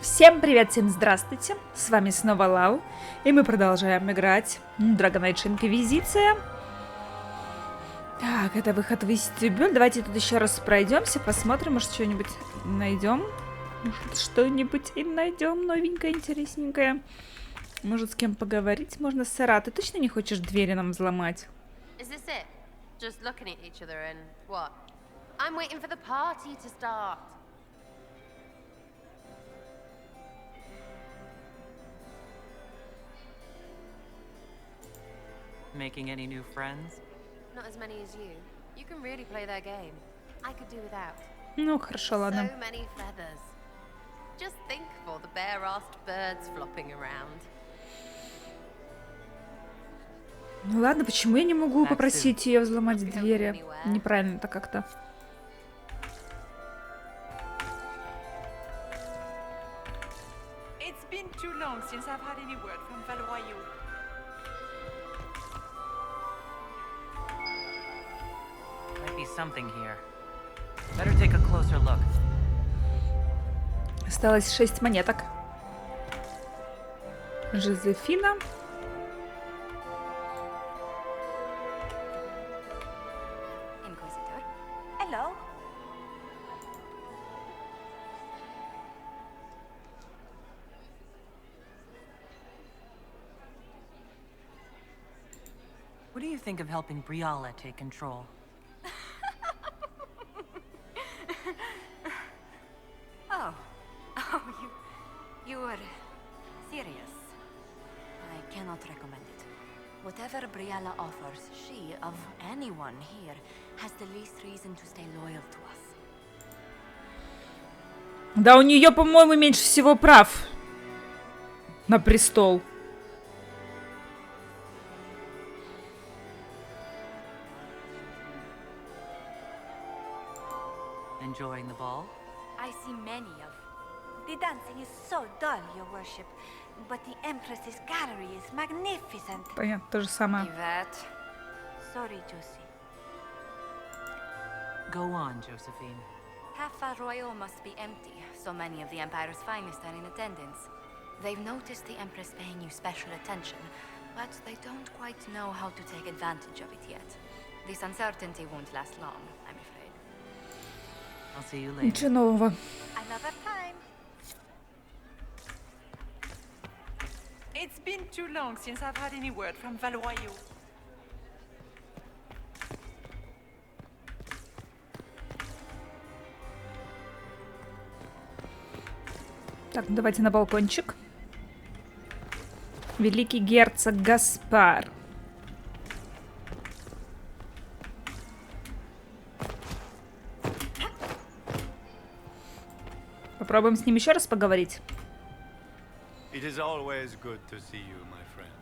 Всем привет, всем здравствуйте, с вами снова Лау, и мы продолжаем играть Dragon Age Inquisition. Так, это выход в вестибюль, давайте тут еще раз пройдемся, посмотрим, может что-нибудь найдем. Может что-нибудь и найдем новенькое, интересненькое. Может с кем поговорить можно с Сара, ты точно не хочешь двери нам взломать? Making any new friends? Not as many as you. You can really play their game. I could do without. Ну, хорошо, ладно. So many feathers. Just think of all the bare-assed birds flopping around. Ну ладно, почему я не могу попросить ее взломать двери? Неправильно это как-то. It's been too long since I've had any word from Valois. Might be something here. Better take a closer look. Осталось 6 монеток. Жозефина. Inquisitor. Hello. What do you think of helping Briala take control? You were serious. I cannot recommend it. Whatever Briala offers, she, of anyone here, has the least reason to stay loyal to us. Да, у нее, по-моему, меньше всего прав на престол. Enjoying the ball? I see many of. The dancing is so dull, Your Worship, but the Empress's gallery is magnificent. Понятно, то же самое. Yvette. Sorry, Josie. Go on, Josephine. Half Royal must be empty. So many of the Empire's finest are in attendance. They've noticed the Empress paying you special attention, but they don't quite know how to take advantage of it yet. This uncertainty won't last long, I'm afraid. I'll see you later. Ничего нового. Another time. It's been too long since I've had any word from Valois. Так, давайте на балкончик. Великий герцог Гаспар. Попробуем с ним еще раз поговорить. It is always good to see you, my friend.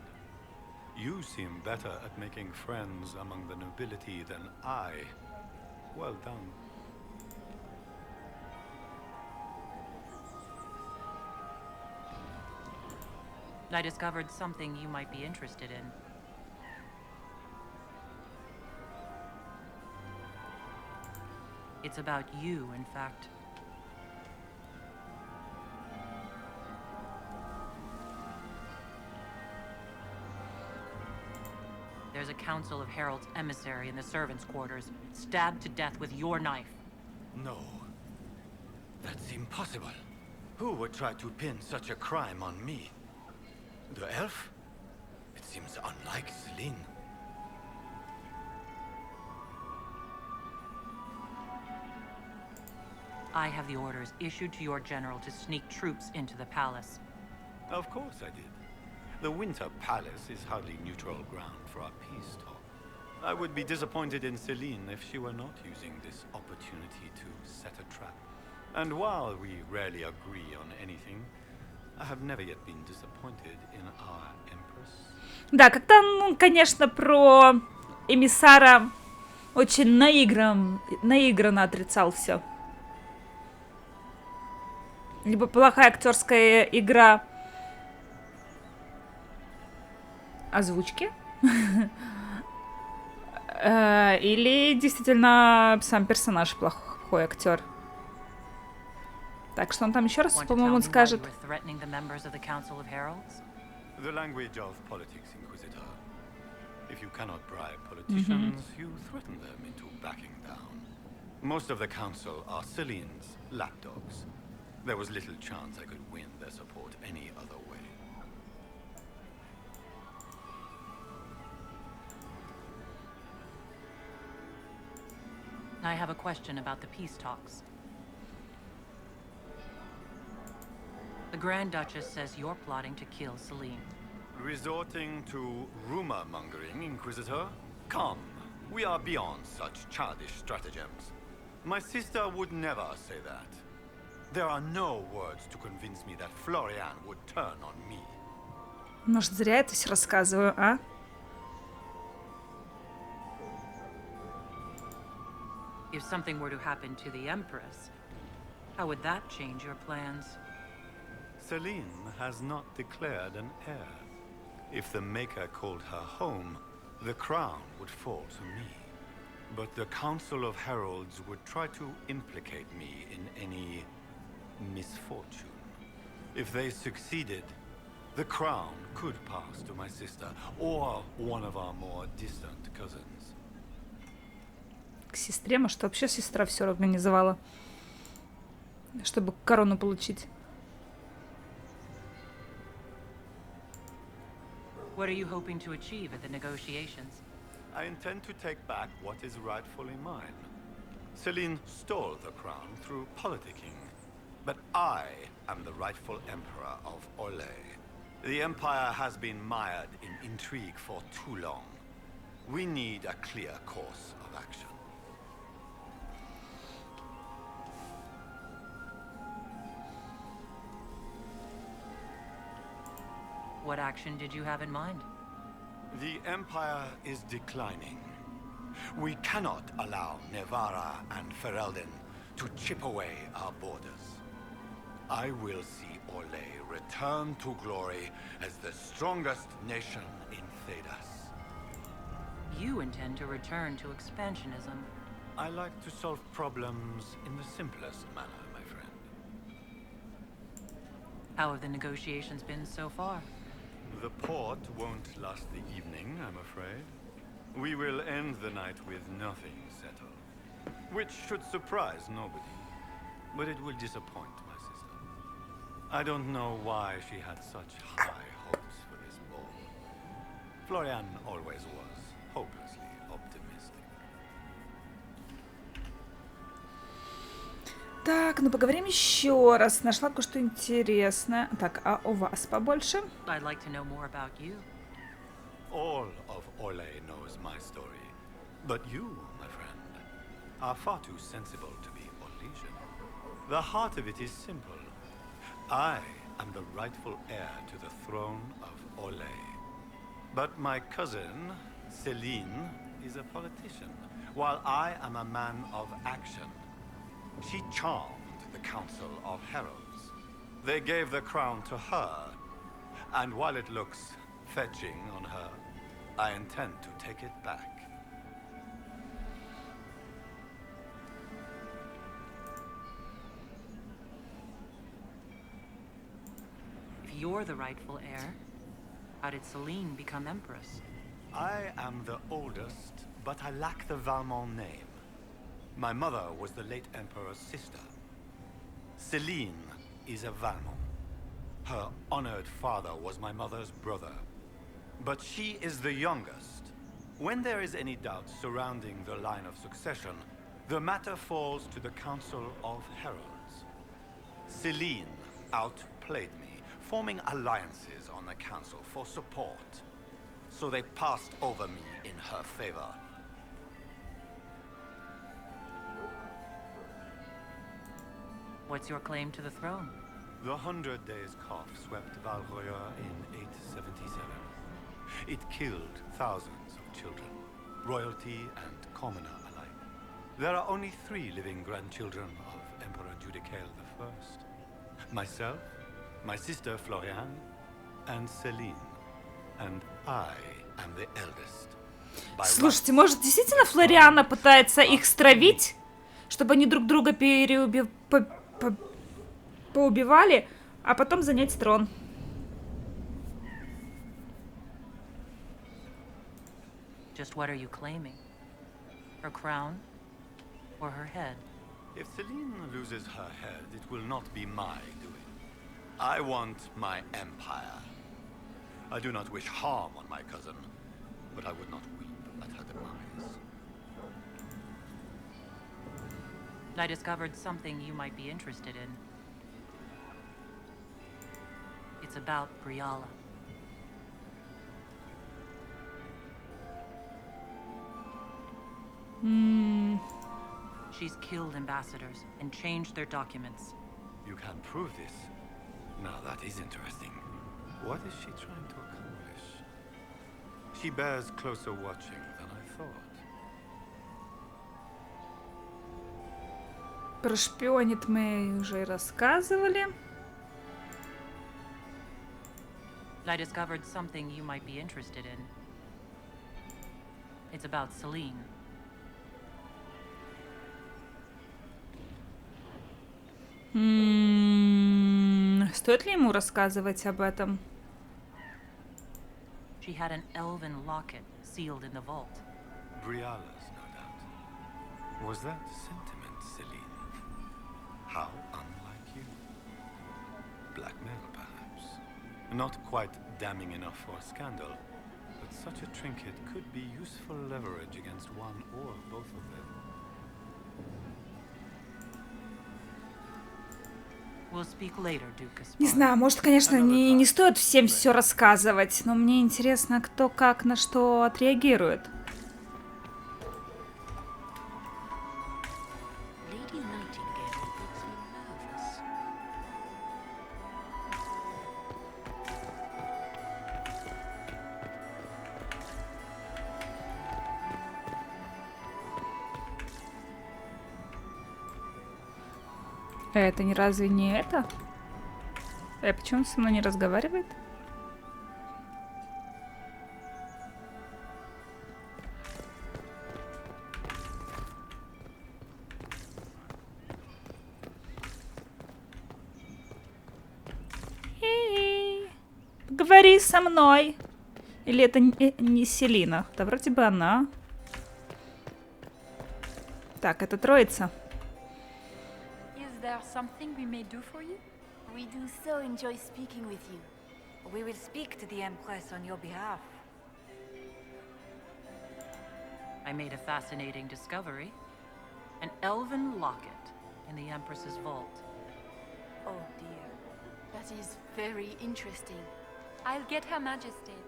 You seem better at making friends among the nobility than I. Well done. I discovered something you might be interested in. It's about you, in fact. There's a council of Herald's emissary in the servants' quarters, stabbed to death with your knife. No. That's impossible. Who would try to pin such a crime on me? The elf? It seems unlike Celine. I have the orders issued to your general to sneak troops into the palace. Of course I did. The Winter Palace is hardly neutral ground for our peace talk. I would be disappointed in Celine if she were not using this opportunity to set a trap. And while we rarely agree on anything, I have never yet been disappointed in our Empress. Да, как-то, ну, конечно, про эмиссара очень наигранно отрицал все. Либо плохая актерская игра озвучки, или действительно сам персонаж плохой актер. Так, что он там еще раз, Want to по-моему, tell он me why you скажет. were threatening the members of the Council of Heralds? The language of politics, Inquisitor. If you cannot bribe politicians, you threaten them into backing down. Most of the council are Celine's lapdogs. There was little chance I could win their support any other way. I have a question about the peace talks. The Grand Duchess says you're plotting to kill Celine. Resorting to rumor-mongering, Inquisitor? Come, we are beyond such childish stratagems. My sister would never say that. There are no words to convince me that Florian would turn on me. Может, зря это все рассказываю, а? If something were to happen to the Empress, how would that change your plans? Celine has not declared an heir. If the Maker called her home, the crown would fall to me. But the Council of Heralds would try to implicate me in any misfortune. If they succeeded, the crown could pass to my sister or one of our more distant cousins. К сестре, может, вообще сестра все организовала, чтобы корону получить. What are you hoping to achieve at the negotiations? I intend to take back what is rightfully mine. Celine stole the crown through politicking, but I am the rightful emperor of Orlais. The empire has been mired in intrigue for too long. We need a clear course of action. What action did you have in mind? The Empire is declining. We cannot allow Nevarra and Ferelden to chip away our borders. I will see Orlais return to glory as the strongest nation in Thedas. You intend to return to expansionism. I like to solve problems in the simplest manner, my friend. How have the negotiations been so far? The port won't last the evening, I'm afraid. We will end the night with nothing settled. Which should surprise nobody. But it will disappoint my sister. I don't know why she had such high hopes for this ball. Florian always was hopelessly optimistic. Так, ну поговорим еще раз. Нашла кое-что интересное. Так, а у вас побольше? I'd like to know more about you. All of Orlais knows my story. But you, my friend, are far too sensible to be Orlesian. The heart of it is simple. I am the rightful heir to the throne of Orlais. But my cousin, Celine, is a politician, while I am a man of action. She charmed the Council of Heralds. They gave the crown to her, and while it looks fetching on her, I intend to take it back. If you're the rightful heir, how did Celine become Empress? I am the oldest, but I lack the Valmont name. My mother was the late Emperor's sister. Celine is a Valmont. Her honored father was my mother's brother. But she is the youngest. When there is any doubt surrounding the line of succession, the matter falls to the Council of Heralds. Celine outplayed me, forming alliances on the Council for support. So they passed over me in her favor. What's your claim to the throne? The 100 Days Cough swept Valroya in 877. It killed thousands of children, royalty and commoner alike. There are only 3 living grandchildren of Emperor Judicael I. Myself, my sister Florian, and Celine. And I am the eldest. Слушайте, может, действительно Флориана пытается их стравить, чтобы они друг друга поубивали, а потом занять трон. Just what are you claiming? Her crown or her head? If Celine loses her head, it will not be my doing. I want my empire. I do not wish harm on my cousin, but I would not weep at her demise. I discovered something you might be interested in. It's about Briala. She's killed ambassadors and changed their documents. You can prove this? Now that is interesting. What is she trying to accomplish? She bears closer watching than I thought. Про шпионит мы уже рассказывали. I discovered something you might be interested in. It's about Celine. Стоит ли ему рассказывать об этом? She had an elven locket sealed in the vault. Briala's, no doubt. Was that sentiment, Celine? How unlike you. Blackmail, perhaps. Not quite damning enough for scandal, but such a trinket could be useful leverage against one or both of them. We'll speak later, Duke. Не знаю, может, конечно, не стоит всем все рассказывать, но мне интересно, кто как на что отреагирует. Это не разве не это? Почему он со мной не разговаривает? Говори со мной. Или это не Селина? Да вроде бы она. Так, это троица. Is there something we may do for you? We do so enjoy speaking with you. We will speak to the Empress on your behalf. I made a fascinating discovery. An elven locket in the Empress's vault. Oh dear. That is very interesting. I'll get Her Majesty.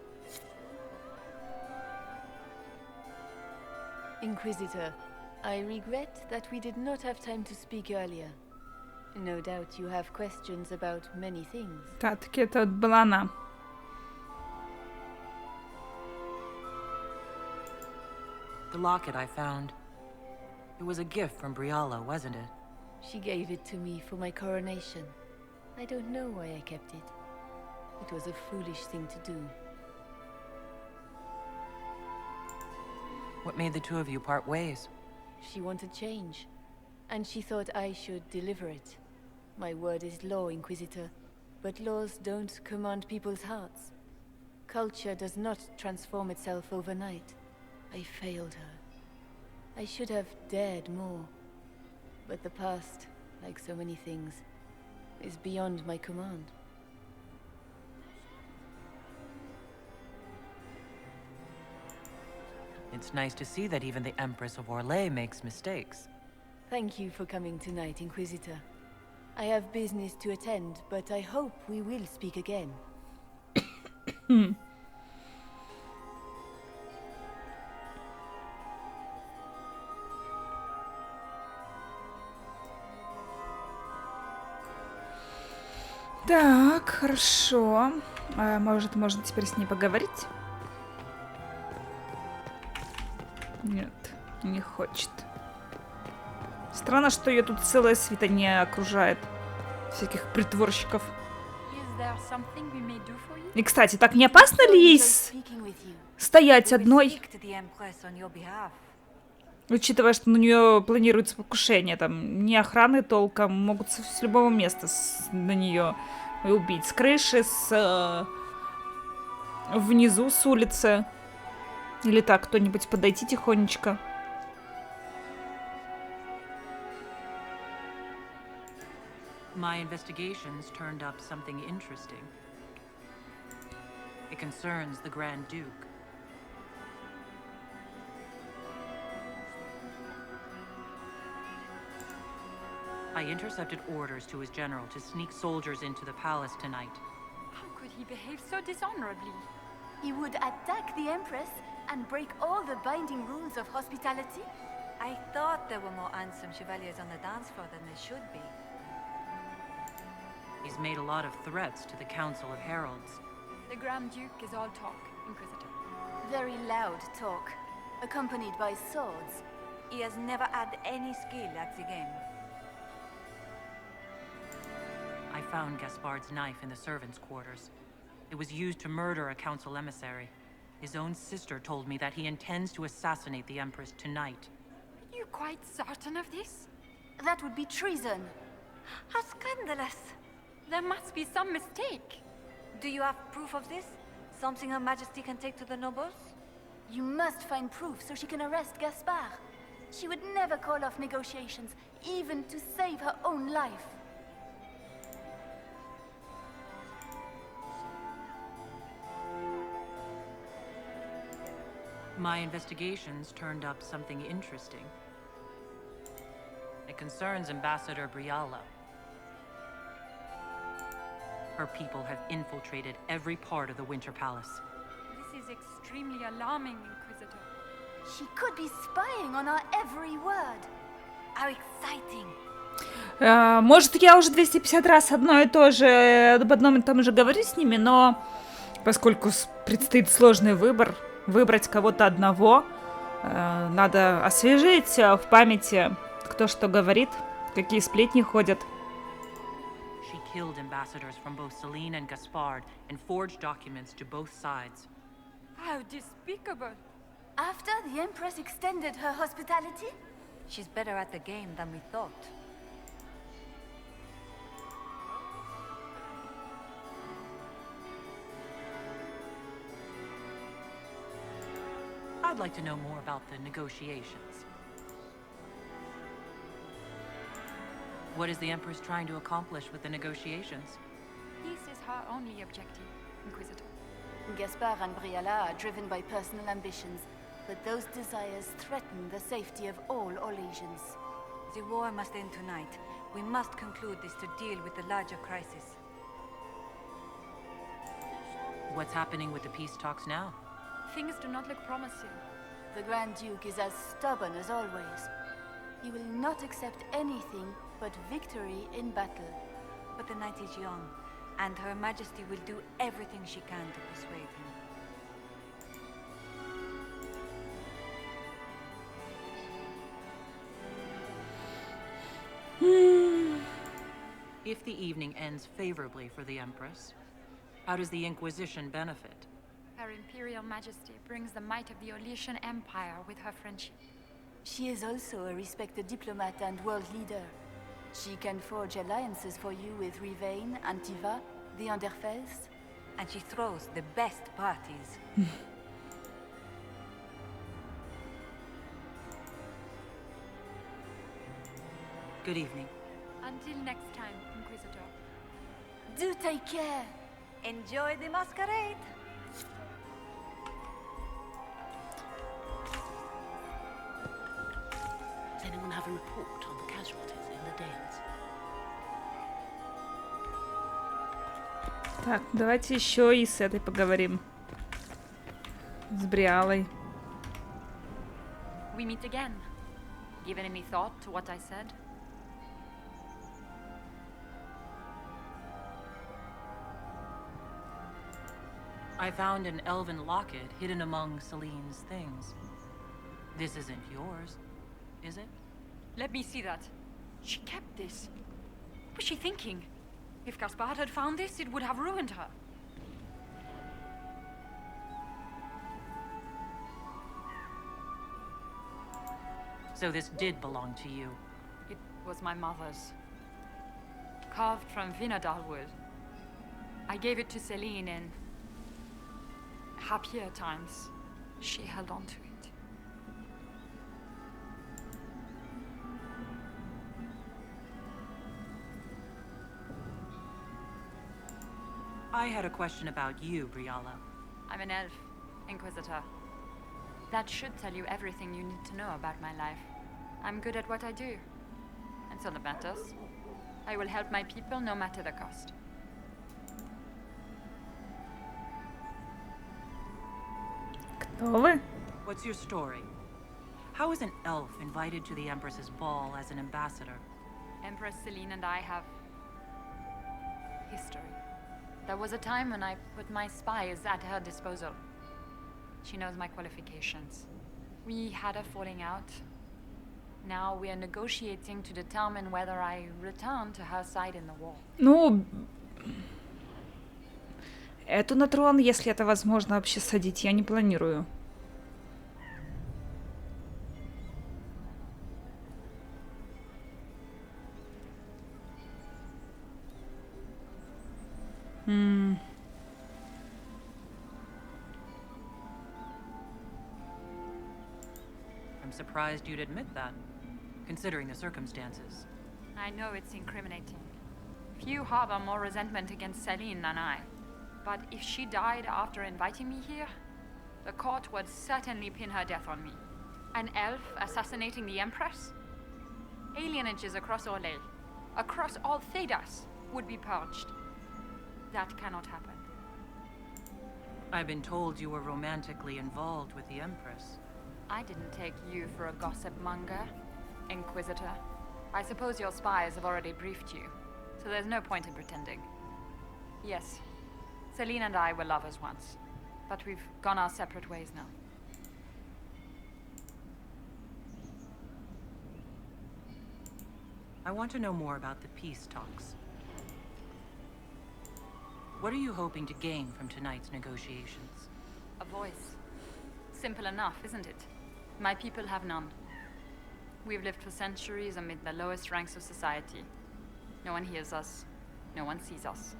Inquisitor, I regret that we did not have time to speak earlier. No doubt you have questions about many things. Так-таки это была она. The locket I found. It was a gift from Briala, wasn't it? She gave it to me for my coronation. I don't know why I kept it. It was a foolish thing to do. What made the two of you part ways? She wanted change, and she thought I should deliver it. My word is law, Inquisitor, but laws don't command people's hearts. Culture does not transform itself overnight. I failed her. I should have dared more. But the past, like so many things, is beyond my command. It's nice to see that even the Empress of Orlais makes mistakes. Thank you for coming tonight, Inquisitor. I have business to attend, but I hope we will speak again. Так, хорошо. Может, можно теперь с ней поговорить? Нет, не хочет. Странно, что ее тут целая свита не окружает. Всяких притворщиков. И, кстати, так не опасно ли ей стоять одной? Учитывая, что на нее планируется покушение, там ни охраны толком, могут с любого места на нее убить. С крыши, внизу, с улицы. Или так, кто-нибудь подойти тихонечко. My investigations turned up something interesting. It concerns the Grand Duke. I intercepted orders to his general to sneak soldiers into the palace tonight. How could he behave so dishonorably? He would attack the Empress and break all the binding rules of hospitality? I thought there were more handsome chevaliers on the dance floor than there should be. He's made a lot of threats to the Council of Heralds. The Grand Duke is all talk, Inquisitor. Very loud talk, accompanied by swords. He has never had any skill at the game. I found Gaspard's knife in the servants' quarters. It was used to murder a council emissary. His own sister told me that he intends to assassinate the Empress tonight. Are you quite certain of this? That would be treason. How scandalous! There must be some mistake. Do you have proof of this? Something Her Majesty can take to the nobles? You must find proof so she can arrest Gaspard. She would never call off negotiations, even to save her own life. My investigations turned up something interesting. It concerns Ambassador Briala. Her people have infiltrated every part of the Winter Palace. This is extremely alarming, Inquisitor. She could be spying on our every word. How exciting! Может, я уже 250 раз одно и то же, об одном и том же говорю с ними, но поскольку предстоит сложный выбор, выбрать кого-то одного, надо освежить в памяти, кто что говорит, какие сплетни ходят. She killed ambassadors from both Celine and Gaspard and forged documents to both sides. How despicable! After the Empress extended her hospitality? She's better at the game than we thought. I'd like to know more about the negotiations. What is the Empress trying to accomplish with the negotiations? Peace is her only objective, Inquisitor. Gaspard and Briala are driven by personal ambitions, but those desires threaten the safety of all Orlesians. The war must end tonight. We must conclude this to deal with the larger crisis. What's happening with the peace talks now? Things do not look promising. The Grand Duke is as stubborn as always. He will not accept anything but victory in battle. But the night is young, and Her Majesty will do everything she can to persuade him. If the evening ends favorably for the Empress, how does the Inquisition benefit? Her Imperial Majesty brings the might of the Orlesian Empire with her friendship. She is also a respected diplomat and world leader. She can forge alliances for you with Rivain, Antiva, the Underfels. And she throws the best parties. Good evening. Until next time, Inquisitor. Do take care. Enjoy the masquerade! Does anyone have a report on the casualties in the Dales? Так, давайте еще и с этой поговорим. С Бриалой. We meet again. Given any thought to what I said? I found an elven locket hidden among Celine's things. This isn't yours, is it? Let me see that. She kept this. What was she thinking? If Gaspard had found this, it would have ruined her. So this did belong to you. It was my mother's. Carved from vinodar wood. I gave it to Celine in happier times. She held on to it. I had a question about you, Briala. I'm an elf, Inquisitor. That should tell you everything you need to know about my life. I'm good at what I do. And so that matters. I will help my people no matter the cost. Кто вы? What's your story? How is an elf invited to the Empress's ball as an ambassador? Empress Celine and I have history. There was a time when I put my spies at her disposal. She knows my qualifications. We had a falling out. Now we are negotiating to determine whether I return to her side in the war. Ну, эту на трон, если это возможно, вообще садить я не планирую. I'm surprised you'd admit that, considering the circumstances. I know it's incriminating. Few harbor more resentment against Celine than I. But if she died after inviting me here, the court would certainly pin her death on me. An elf assassinating the Empress? Alienages across Orlais, across all Thedas, would be purged. That cannot happen. I've been told you were romantically involved with the Empress. I didn't take you for a gossip monger, Inquisitor. I suppose your spies have already briefed you, so there's no point in pretending. Yes, Celine and I were lovers once, but we've gone our separate ways now. I want to know more about the peace talks. What are you hoping to gain from tonight's negotiations? A voice. Simple enough, isn't it? My people have none. We've lived for centuries amid the lowest ranks of society. No one hears us. No one sees us.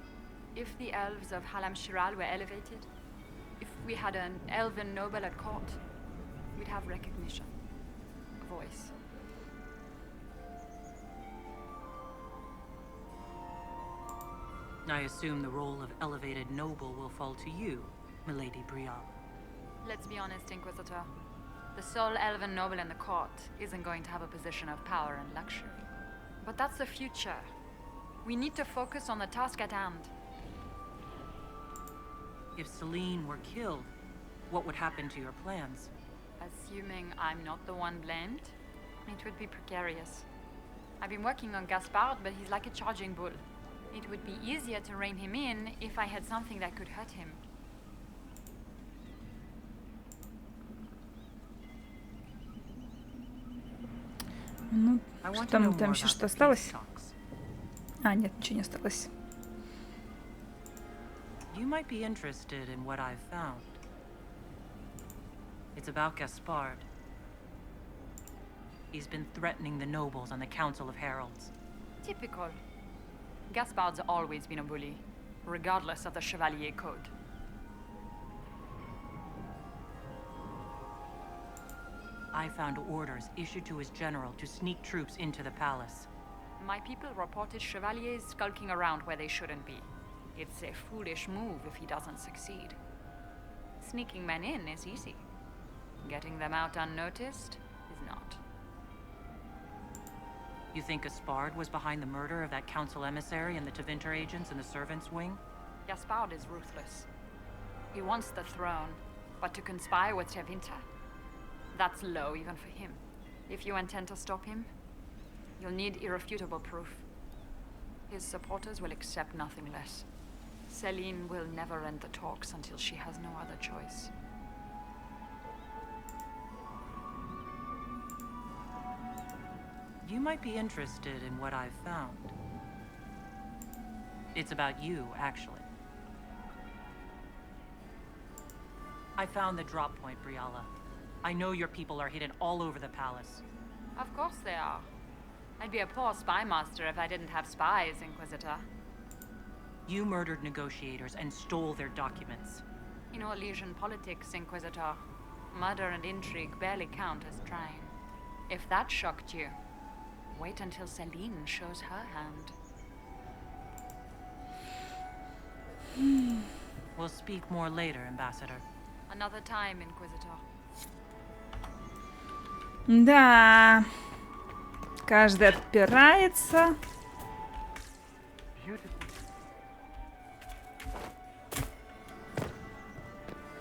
If the elves of Halam Shiral were elevated, if we had an elven noble at court, we'd have recognition. A voice. I assume the role of elevated noble will fall to you, Milady Brial. Let's be honest, Inquisitor. The sole elven noble in the court isn't going to have a position of power and luxury. But that's the future. We need to focus on the task at hand. If Celine were killed, what would happen to your plans? Assuming I'm not the one blamed, it would be precarious. I've been working on Gaspard, but he's like a charging bull. It would be easier to rein him in if I had something that could hurt him. Ну, там еще что осталось? А, нет, ничего не осталось. You might be interested in what I've found. It's about Gaspard. He's been threatening the nobles on the Council of Heralds. Typical. Gaspard's always been a bully, regardless of the Chevalier Code. I found orders issued to his general to sneak troops into the palace. My people reported Chevaliers skulking around where they shouldn't be. It's a foolish move if he doesn't succeed. Sneaking men in is easy. Getting them out unnoticed is not. You think Gaspard was behind the murder of that council emissary and the Tevinter agents in the servants' wing? Gaspard is ruthless. He wants the throne, but to conspire with Tevinter? That's low even for him. If you intend to stop him, you'll need irrefutable proof. His supporters will accept nothing less. Celine will never end the talks until she has no other choice. You might be interested in what I've found. It's about you, actually. I found the drop point, Briala. I know your people are hidden all over the palace. Of course they are. I'd be a poor spy master if I didn't have spies, Inquisitor. You murdered negotiators and stole their documents. In Orlesian politics, Inquisitor, murder and intrigue barely count as trying. If that shocked you, wait until Celine shows her hand. We'll speak more later, Ambassador. Another time, Inquisitor. Да. Каждый отпирается.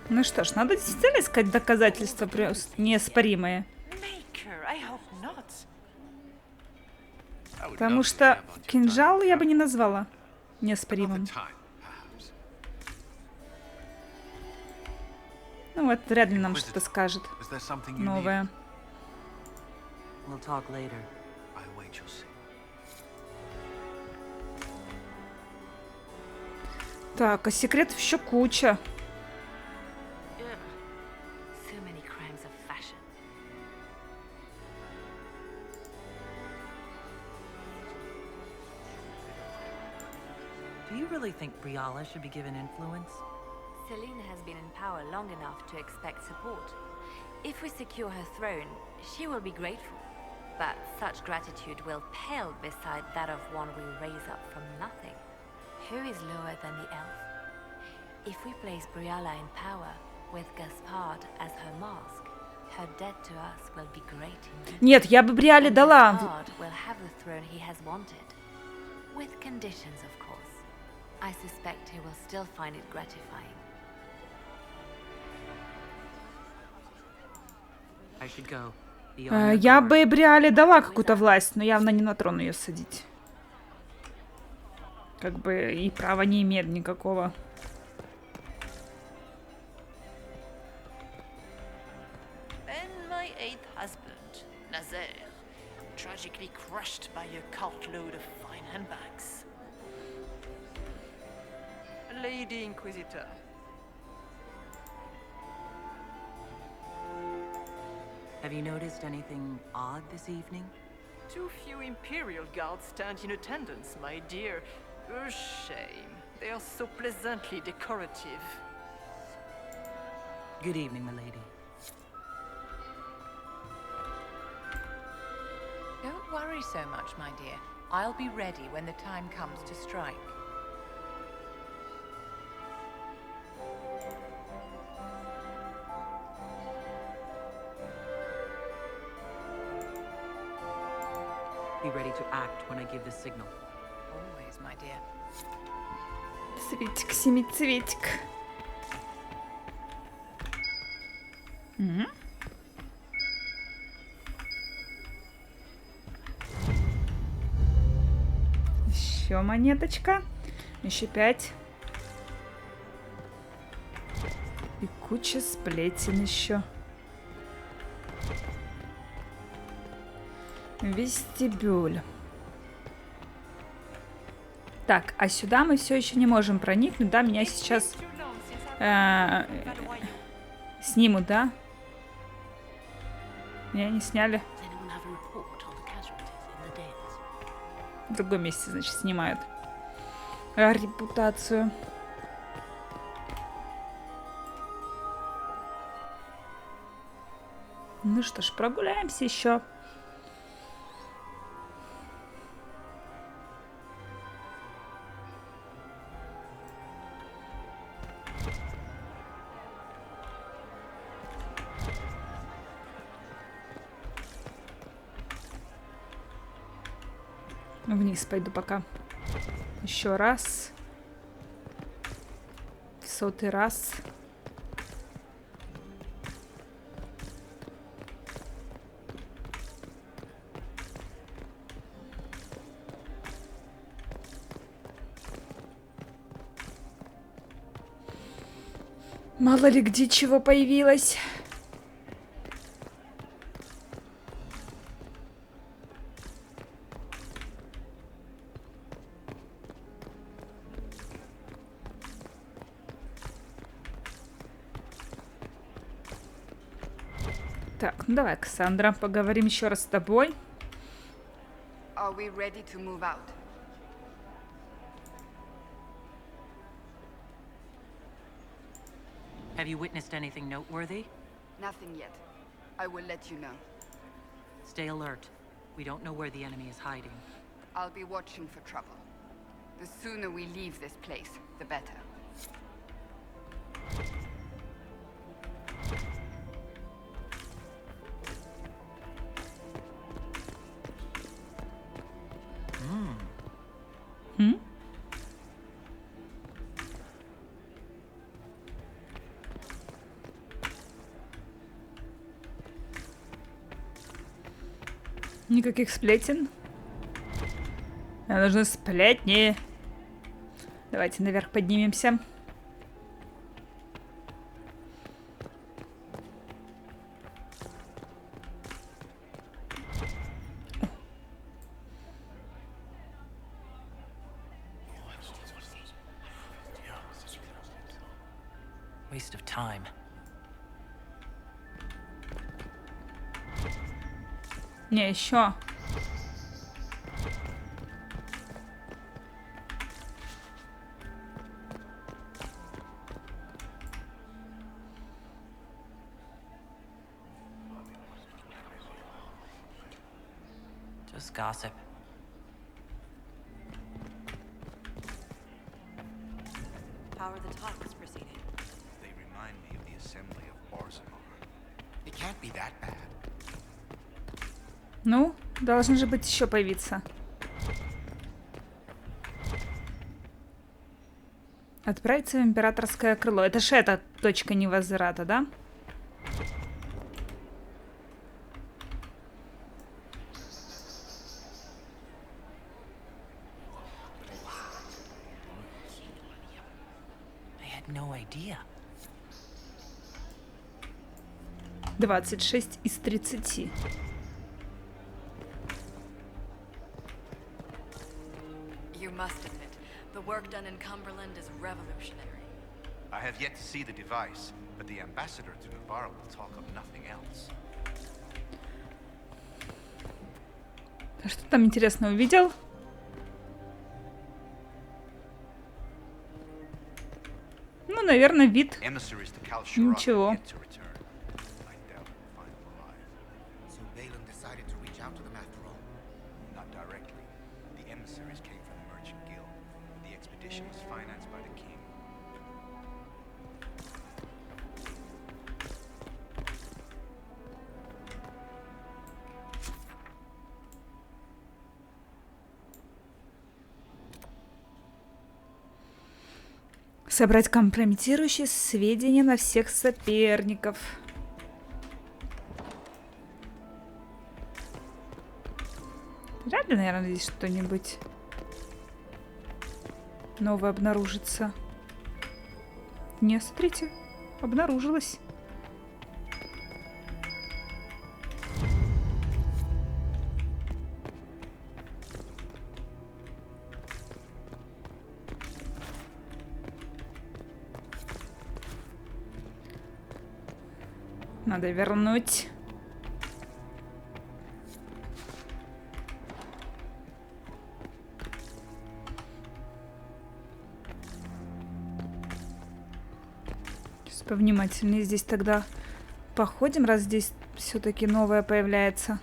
Ну что ж, надо действительно искать доказательства неоспоримые. Потому что кинжал я бы не назвала неоспоримым. Ну вот, вряд ли нам что-то скажет новое. Так, а секретов еще куча. Do you really think Briala should be given influence? Celine has been in power long enough to expect support. If we secure her throne, she will be grateful. But such gratitude will pale beside that of one we raise up from nothing. Who is lower than the elf? If we place Briala in power, with Gaspard as her mask, her debt to us will be great indeed. Нет, я бы Бриале дала. Gaspard will have the throne he has wanted. With conditions, of course. I suspect he will still find it gratifying. I should go. Я бы Бриале дала какую-то власть, но явно не на трон ее садить. Как бы и права не имеет никакого. Then my eighth husband, Nazaire, tragically crushed by a cartload of fine handbags. Lady Inquisitor. Have you noticed anything odd this evening? Too few Imperial guards stand in attendance, my dear. A shame. They are so pleasantly decorative. Good evening, milady. Don't worry so much, my dear. I'll be ready when the time comes to strike. Be ready to act when I give the signal. Always, my dear. Цветик, семицветик. Еще монеточка. Еще 5. И куча сплетен еще. Вестибюль. Так, а сюда мы все еще не можем проникнуть, да? Меня сейчас снимут, да? Меня не сняли. В другом месте, значит, снимают репутацию. Ну что ж, прогуляемся еще. Вниз пойду пока. Еще раз. 100-й раз. Мало ли где чего появилось. Так, ну давай, Кассандра, поговорим еще раз с тобой. Are we ready to move out? Have you witnessed anything noteworthy? Nothing yet. I will let you know. Stay alert. We don't know where the enemy is hiding. I'll be watching for trouble. The sooner we leave this place, the better. Никаких сплетен. Нам нужны сплетни. Давайте наверх поднимемся. Waste of time. Не, еще. Just gossip. How are the talks proceeding? They remind me of the assembly of Barcelona. It can't be that bad. Ну, должны же быть еще появиться. Отправиться в императорское крыло. Это же эта точка невозврата, да? I had no idea. 26 из 30. You must admit, the work done in Cumberland is revolutionary. I have yet to see the device, but the ambassador to Navarre will talk of nothing else. А что там интересно увидел? Ну, наверное, вид. Emissaries to Kalshara Ничего. have yet to return. I doubt we'll find them alive. So Balin decided to reach out to them after all? Not directly. The emissaries came from the Merchant Guild. The expedition was financed by the king. Собрать компрометирующие сведения на всех соперников. Вряд ли, наверное, здесь что-нибудь новое обнаружится. Не, смотрите, обнаружилось. Надо вернуть. Сейчас повнимательнее здесь тогда походим, раз здесь все-таки новое появляется.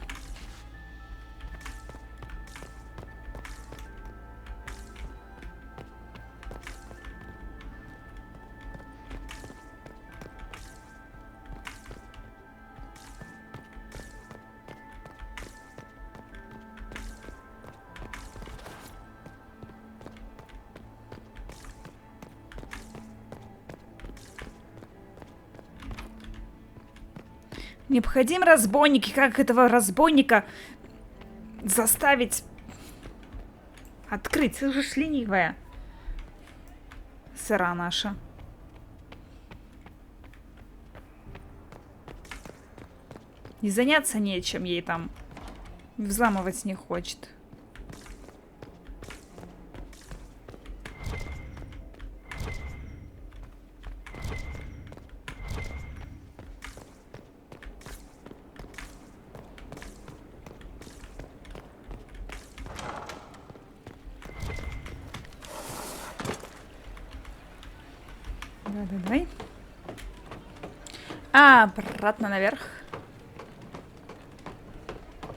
Необходим разбойник. И как этого разбойника заставить открыть? Ты же ленивая. Сыра наша. И заняться нечем ей там. Взламывать не хочет. Давай. Обратно наверх.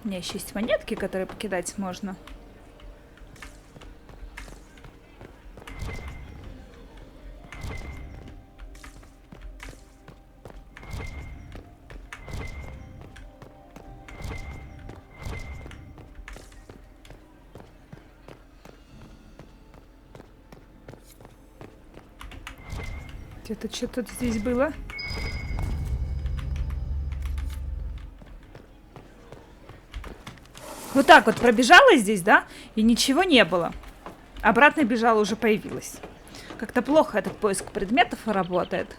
У меня еще есть монетки, которые покидать можно. Где-то что-то здесь было. Вот так вот пробежала здесь, да? И ничего не было. Обратно бежала, уже появилась. Как-то плохо этот поиск предметов работает.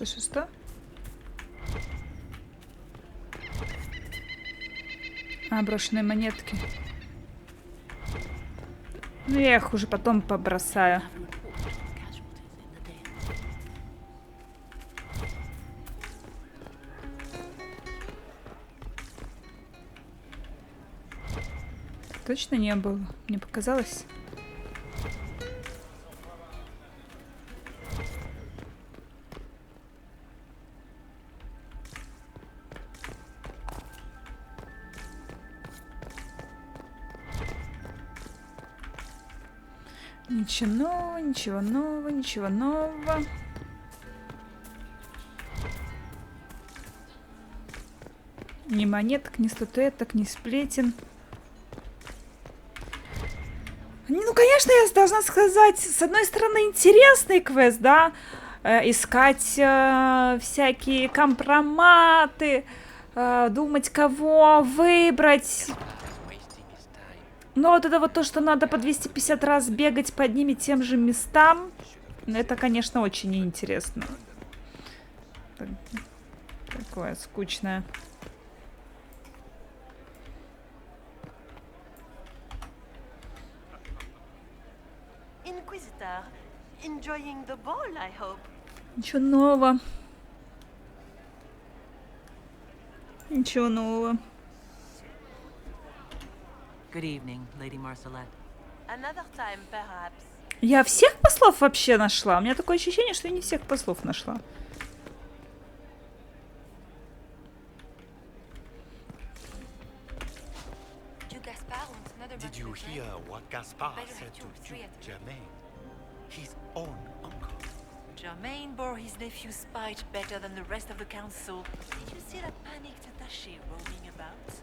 Что? Брошенные монетки. Ну, я их уже потом побросаю. Точно не было? Мне показалось. Ничего нового. Ни монеток, ни статуэток, ни сплетен. Ну, конечно, я должна сказать, с одной стороны, интересный квест, да, искать всякие компроматы, думать, кого выбрать. Но вот это вот то, что надо по 250 раз бегать по одним и тем же местам, это, конечно, очень неинтересно. Такое скучное. Inquisitor, enjoying the ball, I hope. Ничего нового. Ничего нового. Good evening, Lady Marcelette. Another time, perhaps. Я всех послов вообще нашла? У меня такое ощущение, что я не всех послов нашла. Did you hear what Gaspard said to Duke Germain? His own uncle. Germain bore his nephew's spite better than the rest of the council. Did you see that panicked attaché roaming about?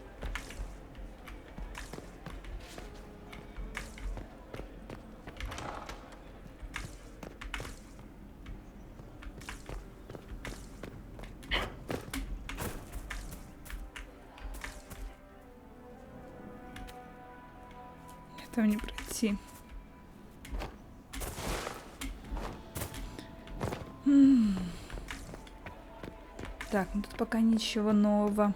Там не пройти. Так, ну тут пока ничего нового.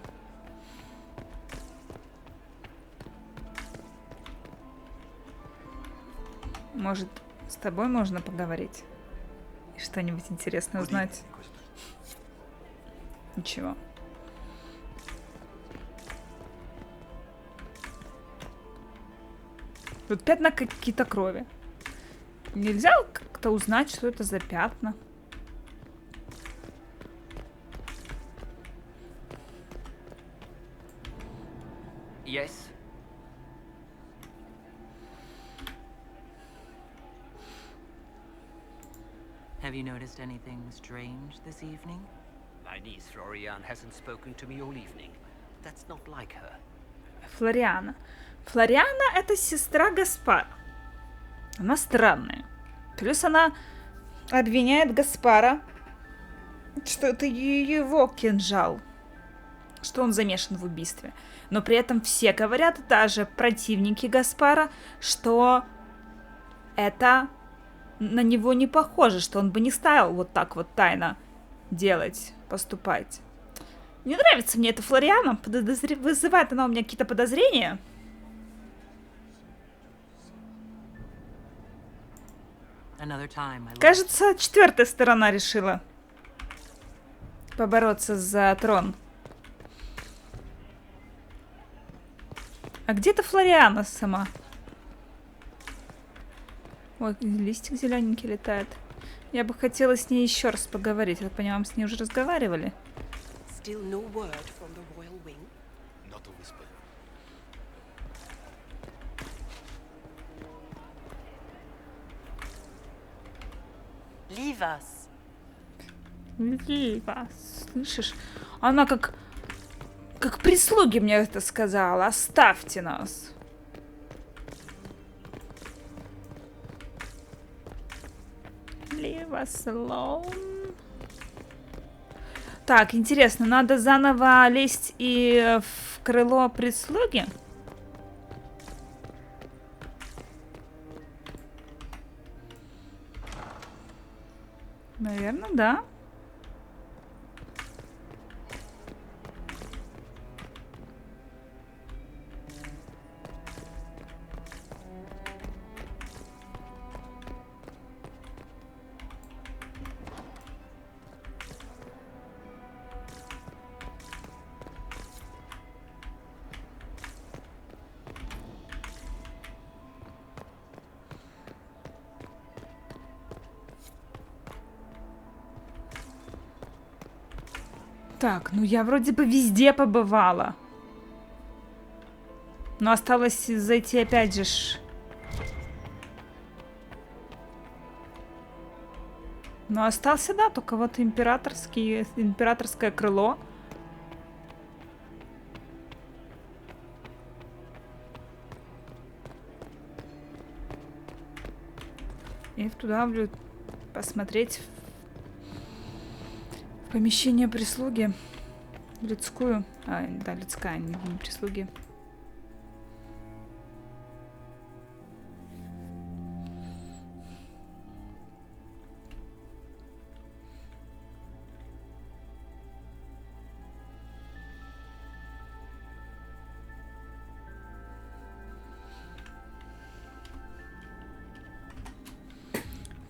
Может, с тобой можно поговорить? И что-нибудь интересное узнать? Ничего. Тут пятна какие-то крови. Нельзя как-то узнать, что это за пятна? Yes. Have you noticed anything strange this evening? My niece Laurelin hasn't spoken to me all evening. That's not like her. Флориана. Флориана — это сестра Гаспара. Она странная. Плюс она обвиняет Гаспара, что это его кинжал, что он замешан в убийстве. Но при этом все говорят, даже противники Гаспара, что это на него не похоже, что он бы не стал вот так вот тайно делать, поступать. Не нравится мне эта Флориана, вызывает она у меня какие-то подозрения. Кажется, 4-я сторона решила побороться за трон. А где-то Флориана сама. Ой, листик зелененький летает. Я бы хотела с ней еще раз поговорить. Я понимаю, мы с ней уже разговаривали. Leave us. Leave us. Слышишь? Она как прислуги мне это сказала. Оставьте нас. Leave us alone. Так, интересно, надо заново лезть и в крыло прислуги? Наверное, да. Так, ну я вроде бы везде побывала. Но осталось зайти опять же. Но остался, да, только вот императорское крыло. И туда посмотреть помещение прислуги. Людскую. А, да, людская, не прислуги.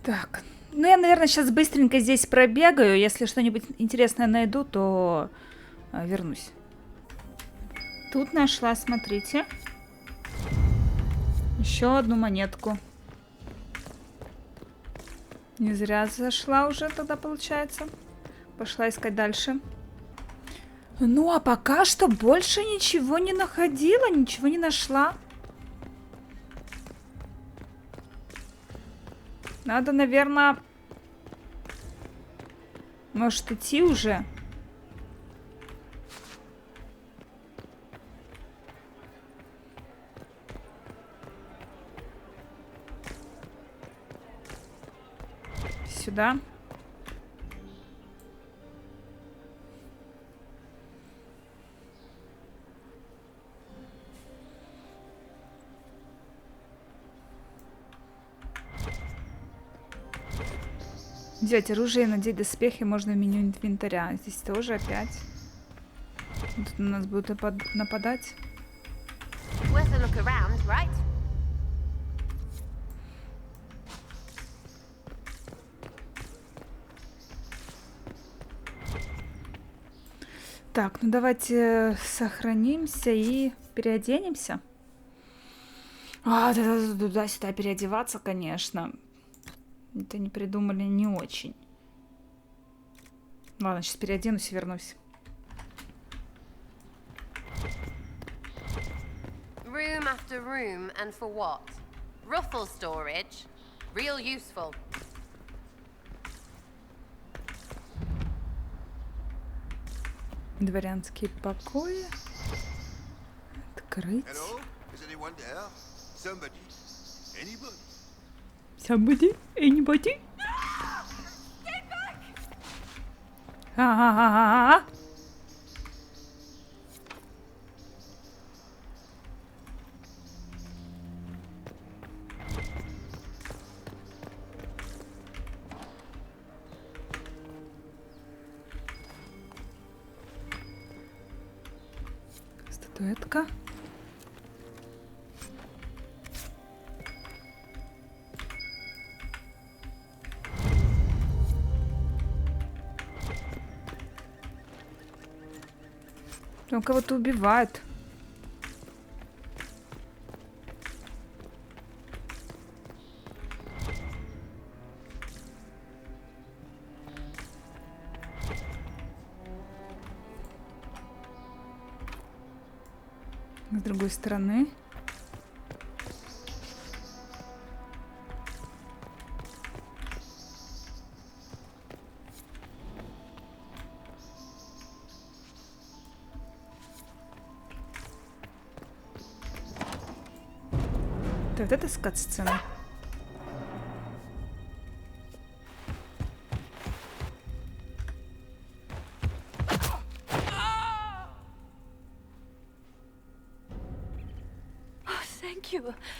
Так, ну я, наверное, сейчас быстренько здесь пробегаю. Если что-нибудь интересное найду, то вернусь. Тут нашла, смотрите. Еще одну монетку. Не зря зашла уже тогда, получается. Пошла искать дальше. Ну, а пока что больше ничего не находила, ничего не нашла. Надо, наверное, может, идти уже? Сюда. Взять оружие и надеть доспехи можно в меню инвентаря. Здесь тоже опять. Тут на нас будут нападать. Так, ну давайте сохранимся и переоденемся. А, туда-сюда переодеваться, конечно. Это не придумали не очень. Ладно, сейчас переоденусь и вернусь. Room after room, and for what? Ruffle storage? Real useful. Дворянские покои. Открыть. Somebody? Anybody? А-а-а-а-а! Статуэтка. Там кого-то убивают. С другой стороны. Вот это скат-сцена.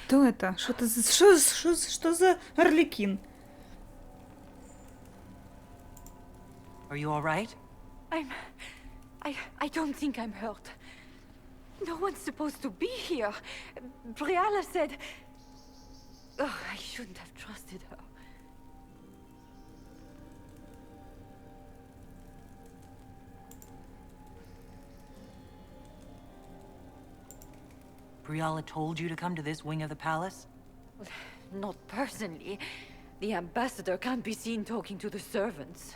Кто это? Что за Орликин? Are you all right? I don't think I'm hurt. No one's supposed to be here. Briala said... Oh, I shouldn't have trusted her. Briala told you to come to this wing of the palace? Well, not personally. The ambassador can't be seen talking to the servants.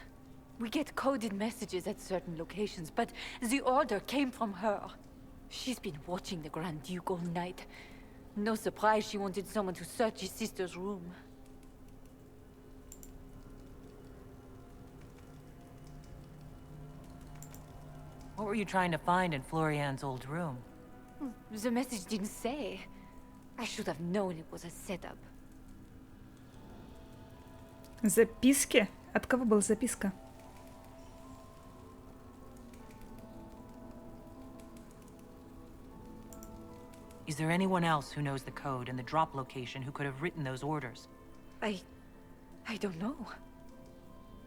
We get coded messages at certain locations, but the order came from her. She's been watching the Grand Duke all night. No surprise she wanted someone to search his sister's room. What were you trying to find in Florian's old room? The message didn't say. I should have known it was a setup. Записки? От кого была записка? Is there anyone else who knows the code and the drop location who could have written those orders? I don't know.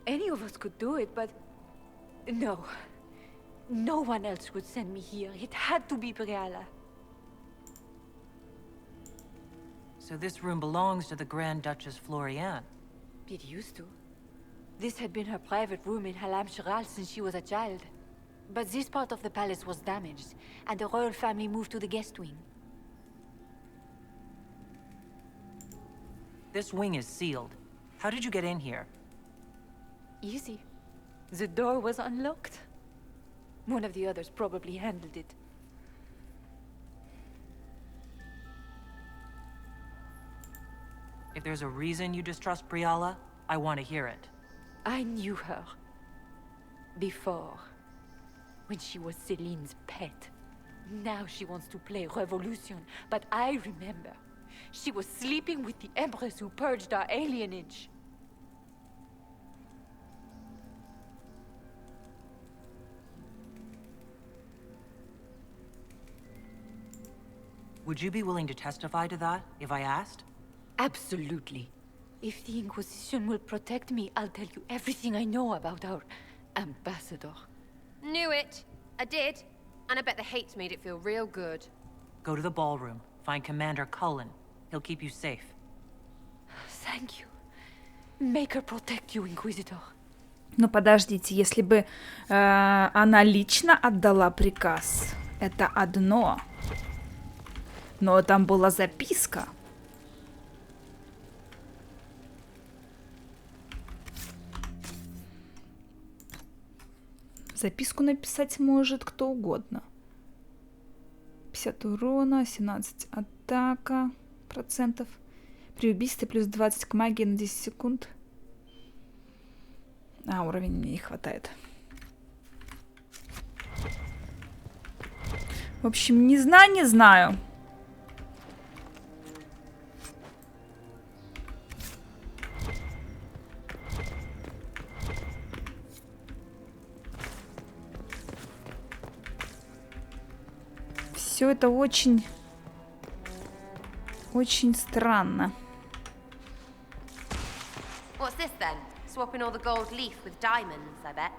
Any of us could do it, but... No. No one else would send me here. It had to be Briala. So this room belongs to the Grand Duchess Florian? It used to. This had been her private room in Halam Shiral since she was a child. But this part of the palace was damaged, and the royal family moved to the guest wing. This wing is sealed. How did you get in here? Easy. The door was unlocked. One of the others probably handled it. If there's a reason you distrust Briala, I want to hear it. I knew her. Before. When she was Celine's pet. Now she wants to play revolution, but I remember. She was sleeping with the Empress who purged our alienage. Would you be willing to testify to that, if I asked? Absolutely. If the Inquisition will protect me, I'll tell you everything I know about our ambassador. Knew it. I did. And I bet the hate's made it feel real good. Go to the ballroom. Find Commander Cullen. He'll keep you safe. Thank you. Make her protect you, Inquisitor. Ну подождите, если бы она лично отдала приказ, это одно. Но там была записка. Записку написать может кто угодно. 50 урона, 17 атака процентов. При убийстве плюс 20 к магии на 10 секунд. А, уровень мне не хватает. В общем, не знаю. Все это очень странно. What's this then? Swapping all the gold leaf with diamonds, I bet.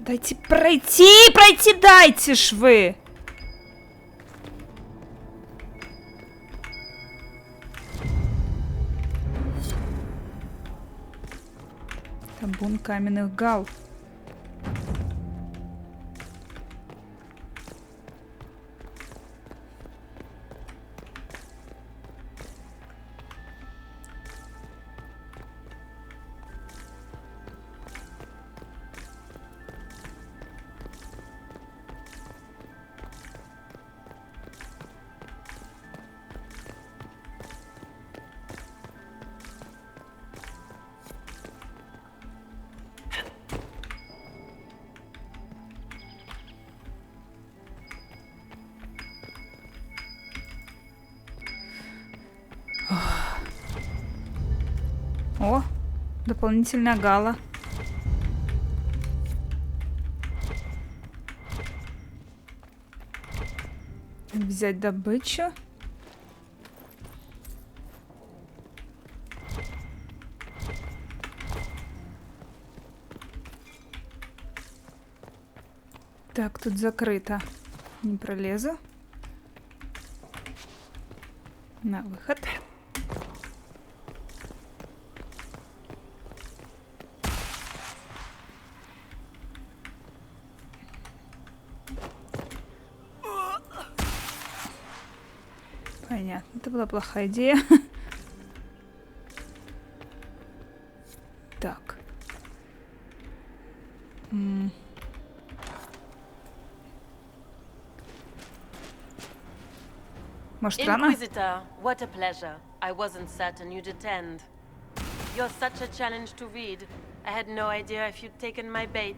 Дайте пройти! Пройти дайте ж вы! Табун каменных гал. О, дополнительная гала. Взять добычу. Так, тут закрыто. Не пролезу. На выход. Понятно, это была плохая идея. Так. Может, рано? Inquisitor, what a pleasure. I wasn't certain you'd attend. You're such a challenge to read. I had no idea if you'd taken my bait.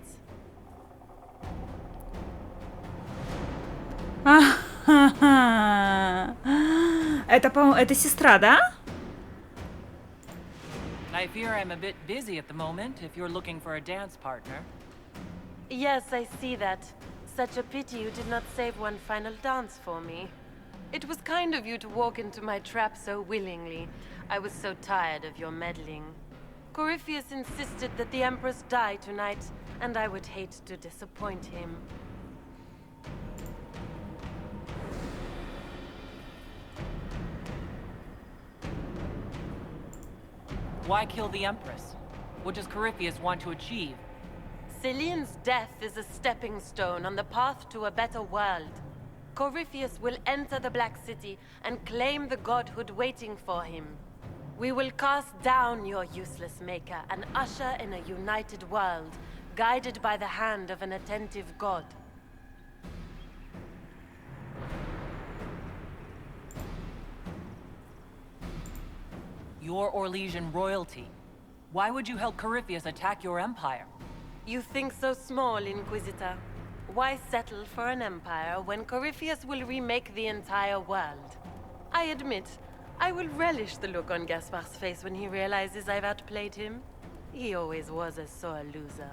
Это, по-моему, это сестра, да? I fear I'm a bit busy at the moment if you're looking for a dance partner. Yes, I see that. Such a pity you did not save one final dance for me. It was kind of you to walk into my trap so willingly. I was so tired of your meddling. Corypheus insisted that the Empress die tonight, and I would hate to disappoint him. Why kill the Empress? What does Corypheus want to achieve? Celine's death is a stepping stone on the path to a better world. Corypheus will enter the Black City and claim the godhood waiting for him. We will cast down your useless maker and usher in a united world, guided by the hand of an attentive god. You're Orlesian royalty. Why would you help Corypheus attack your empire? You think so small, Inquisitor. Why settle for an empire when Corypheus will remake the entire world? I admit, I will relish the look on Gaspar's face when he realizes I've outplayed him. He always was a sore loser.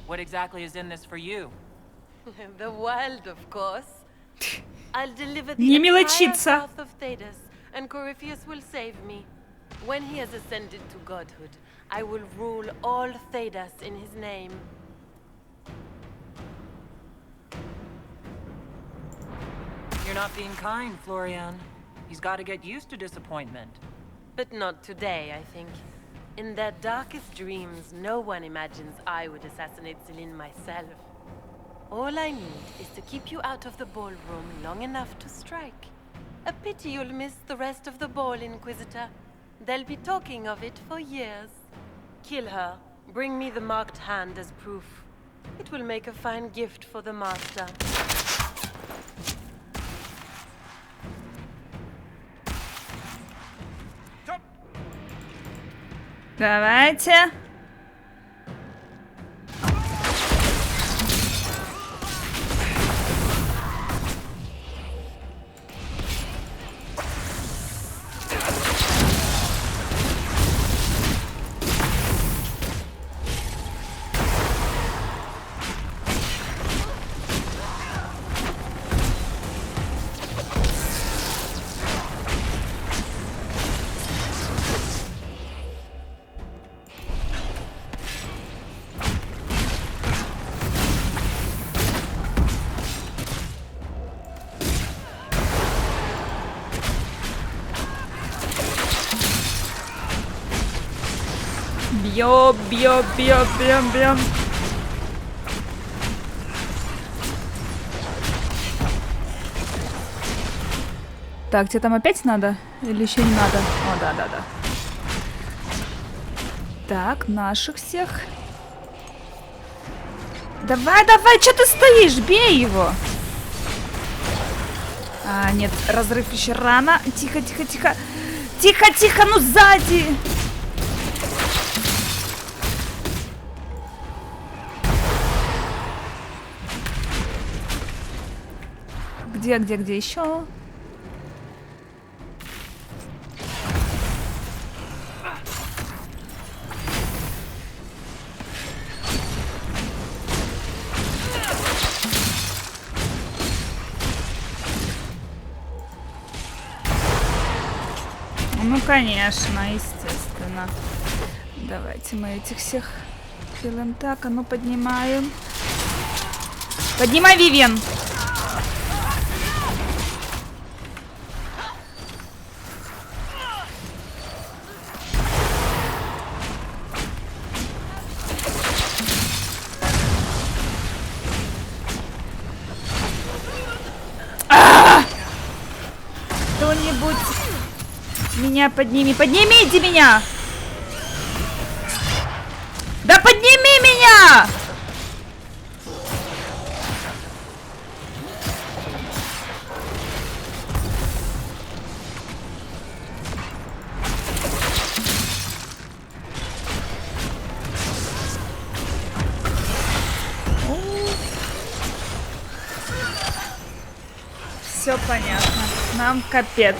What exactly is in this for you? The world, of course. I'll deliver the entire south of Thedas, and Corypheus will save me. When he has ascended to godhood, I will rule all Thedas in his name. You're not being kind, Florian. He's got to get used to disappointment. But not today, I think. In their darkest dreams, no one imagines I would assassinate Celine myself. All I need is to keep you out of the ballroom long enough to strike. A pity you'll miss the rest of the ball, Inquisitor. They'll be talking of it for years. Kill her. Bring me the marked hand as proof. It will make a fine gift for the master. Давайте. Бьем, бьем, бьем, бьем, бьем. Так, тебе там опять надо? Или еще не надо? О, да, да, да. Так, наших всех. Давай, давай, что ты стоишь? Бей его. А, нет, разрыв еще рано. Тихо, тихо, тихо. Тихо, тихо, ну сзади. Где еще? Ну, конечно, естественно. Давайте мы этих всех делаем так. А ну, поднимаем. Поднимай, Вивен! Кто-нибудь меня подними. Поднимите меня! Да подними меня! Все понятно. Нам капец.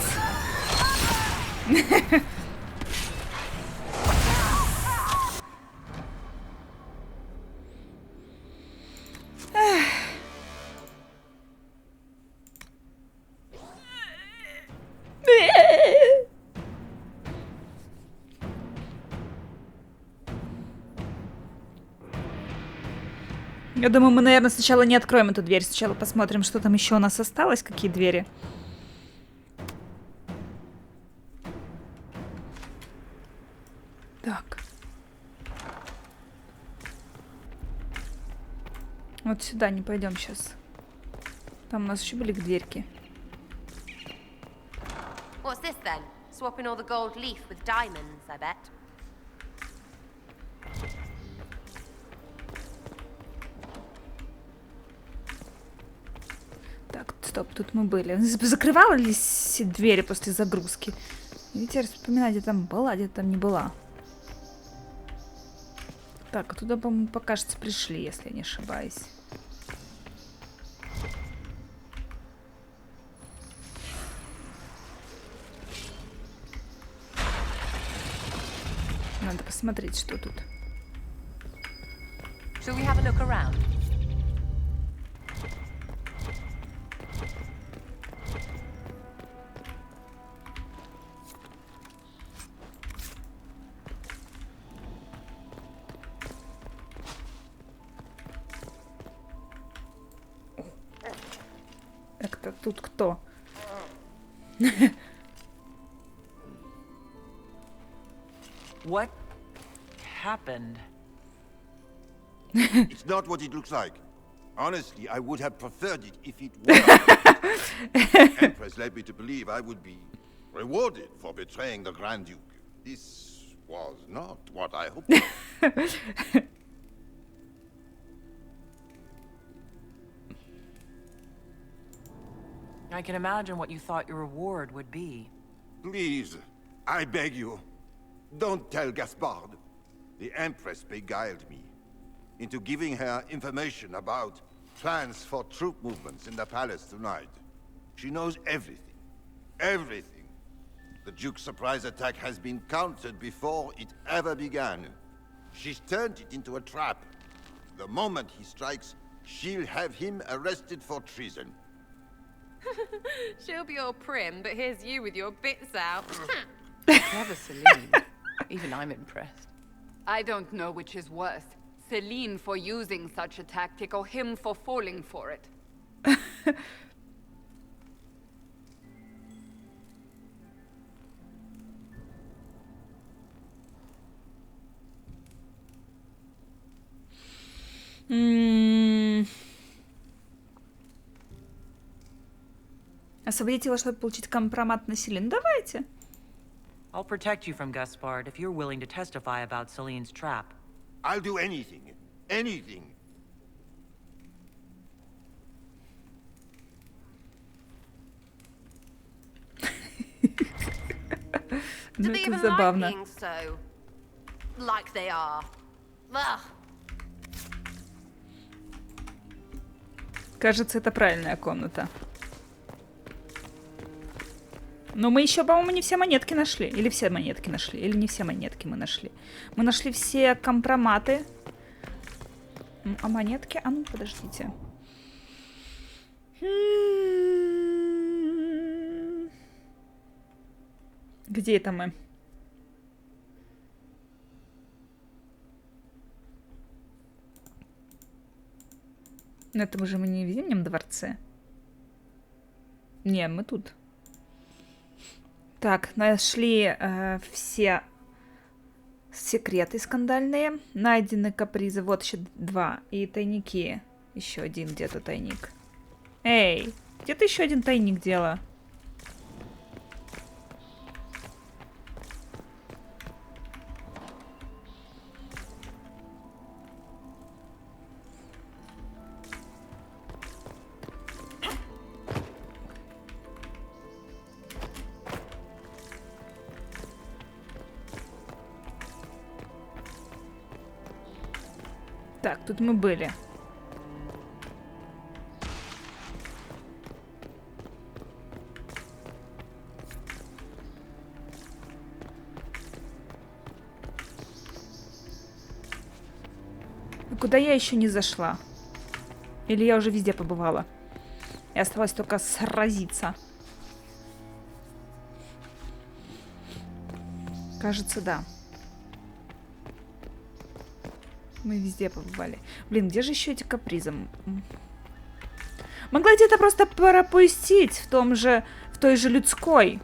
Я думаю, мы, наверное, сначала не откроем эту дверь. Сначала посмотрим, что там еще у нас осталось, какие двери. Так. Вот сюда не пойдем сейчас. Там у нас еще были дверки. What's this then? Swapping all the gold leaf with diamonds, I bet. Так, стоп, тут мы были. Закрывались все двери после загрузки. И теперь вспоминать, где там была, где там не была. Так, туда, по-моему, покажется, пришли, если я не ошибаюсь. Надо посмотреть, что тут. Shall we have a look around? Так-то тут кто? What happened? It's not what it looks like. Honestly, I would have preferred it if it were. Empress led me to believe I would be rewarded for betraying the Grand Duke. This was not what I hoped for. I can imagine what you thought your reward would be. Please, I beg you, don't tell Gaspard. The Empress beguiled me into giving her information about plans for troop movements in the palace tonight. She knows everything. Everything. The Duke's surprise attack has been countered before it ever began. She's turned it into a trap. The moment he strikes, she'll have him arrested for treason. She'll be all prim, but here's you with your bits out. Clever Celine. Even I'm impressed. I don't know which is worse. Celine for using such a tactic or him for falling for it. Освободить его, чтобы получить компромат на Селин. Давайте. I'll protect you from Gaspard if you're willing to testify about Celine's trap. I'll do anything. Anything. Do they even like being so like they are? Ugh. Кажется, это правильная комната. Но мы еще, по-моему, не все монетки нашли. Или все монетки нашли. Или не все монетки мы нашли. Мы нашли все компроматы. А монетки? А ну, подождите. Где это мы? Но это уже мы не в Зимнем дворце. Не, мы тут. Так, нашли все секреты скандальные. Найдены капризы. Вот еще 2. И тайники. Еще один где-то тайник. Эй, где-то еще один тайник дела. Так, тут мы были. Куда я еще не зашла? Или я уже везде побывала? И осталось только сразиться. Кажется, да. Мы везде побывали. Блин, где же еще эти капризы? Могла где-то просто пропустить в той же людской.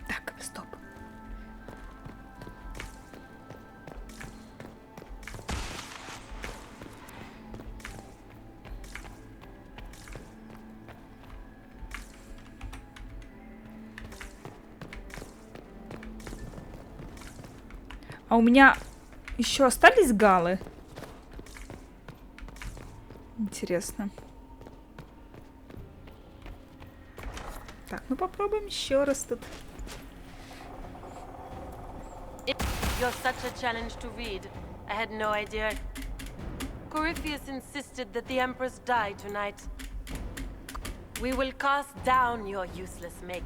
Так, стоп. А у меня еще остались галы? Интересно. Так, ну попробуем еще раз тут. You're such a challenge to read. I had no idea. Corypheus insisted that the Empress die tonight. We will cast down your useless mate.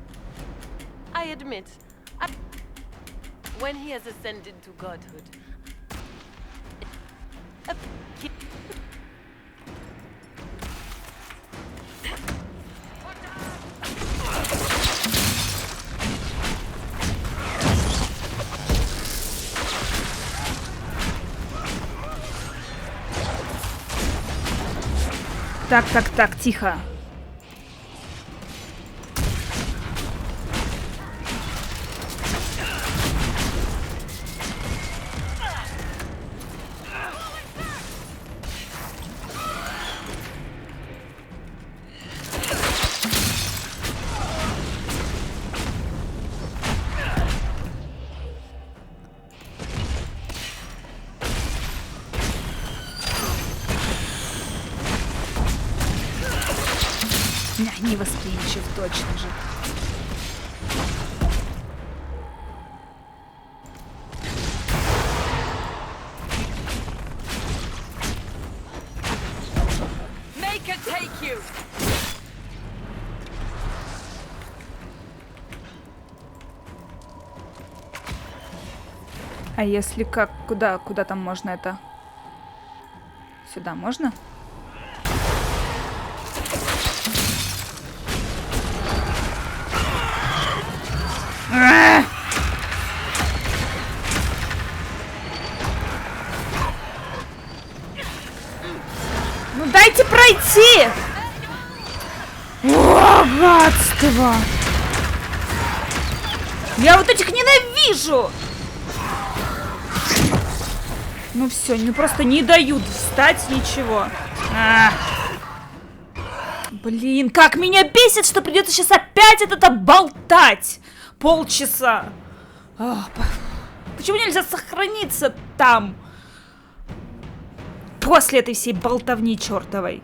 I admit, when he has ascended to godhood. Так, тихо. Не восприимчив, точно же. Make her take you. А если как? Куда там можно это? Сюда можно? Ну дайте пройти! О, гадство! его! Я вот этих ненавижу! Ну все, ну просто не дают встать ничего. Блин, как меня бесит, что придется сейчас опять это болтать! Полчаса. Почему нельзя сохраниться там? После этой всей болтовни чертовой.